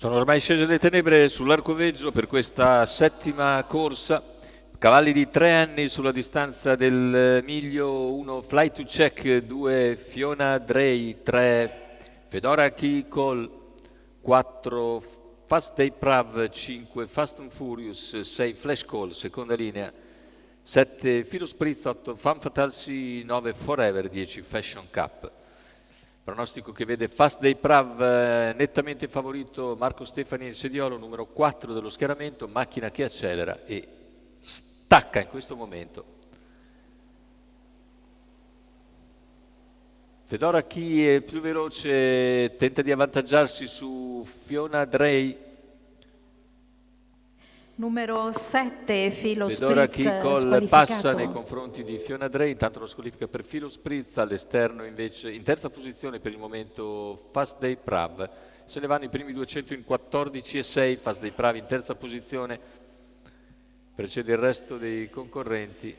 Sono ormai scese le tenebre sull'Arcoveggio per questa settima corsa. Cavalli di 3 anni sulla distanza del miglio, 1 Fly to Check, 2 Fiona Drey, 3 Fedora Key Call, 4 Fast Day Prav, 5 Fast and Furious, 6 Flash Call, seconda linea, 7 Filo Spritz, 8 Fan Fatalsi, 9 Forever, 10 Fashion Cup. Pronostico che vede Fast Day Prav nettamente favorito Marco Stefani in sediolo, numero 4 dello schieramento, macchina che accelera e stacca in questo momento. Fedora Key è più veloce, tenta di avvantaggiarsi su Fiona Drey. Numero 7, Filo Fedora Spritz, Key Call squalificato. passa nei confronti di Fiona Drey, intanto lo squalifica per Filo Spritz, all'esterno invece in terza posizione per il momento Fast Day Prav. Se ne vanno i primi 200 in 14,6, Fast Day Prav in terza posizione, precede il resto dei concorrenti.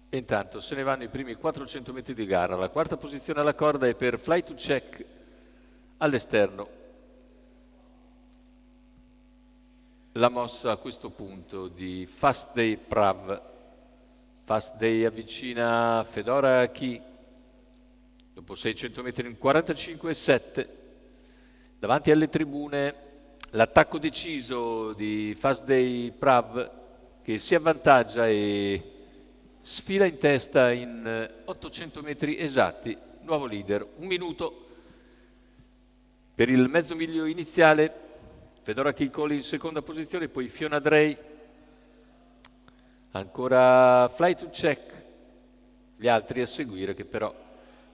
E intanto se ne vanno i primi 400 metri di gara, la quarta posizione alla corda è per Fly to Check all'esterno. La mossa a questo punto di Fast Day Prav. Fast Day avvicina Fedora Key dopo 600 metri in 45,7. Davanti alle tribune l'attacco deciso di Fast Day Prav che si avvantaggia e sfila in testa in 800 metri esatti. Nuovo leader, 1 minuto per il mezzo miglio iniziale. Fedora Key Call in seconda posizione, poi Fiona Drey, ancora Fly to Check, gli altri a seguire che però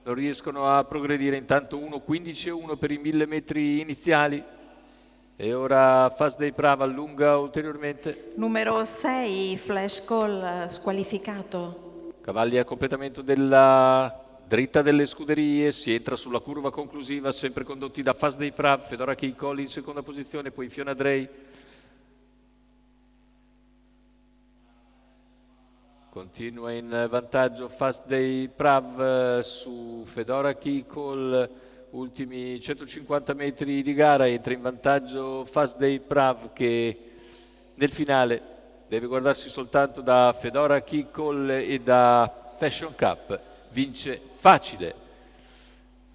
non riescono a progredire. Intanto 1:15,1 per i 1000 metri iniziali e ora Fast Day Prav allunga ulteriormente. Numero 6, Flash Call, squalificato. Cavalli a completamento della dritta delle scuderie, si entra sulla curva conclusiva, sempre condotti da Fast Day Prav, Fedora Key Call in seconda posizione, poi Fiona Drey. Continua in vantaggio Fast Day Prav su Fedora Key Call, ultimi 150 metri di gara, entra in vantaggio Fast Day Prav che nel finale deve guardarsi soltanto da Fedora Key Call e da Fashion Cup. Vince facile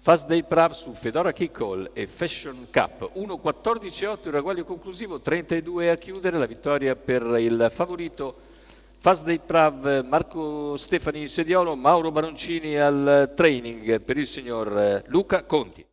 Fast Day Prav su Fedora Key Call e Fashion Cup. 1:14,8 il ragguaglio conclusivo, 32 a chiudere, la vittoria per il favorito Fast Day Prav, Marco Stefani in sediolo, Mauro Baroncini al training per il signor Luca Conti.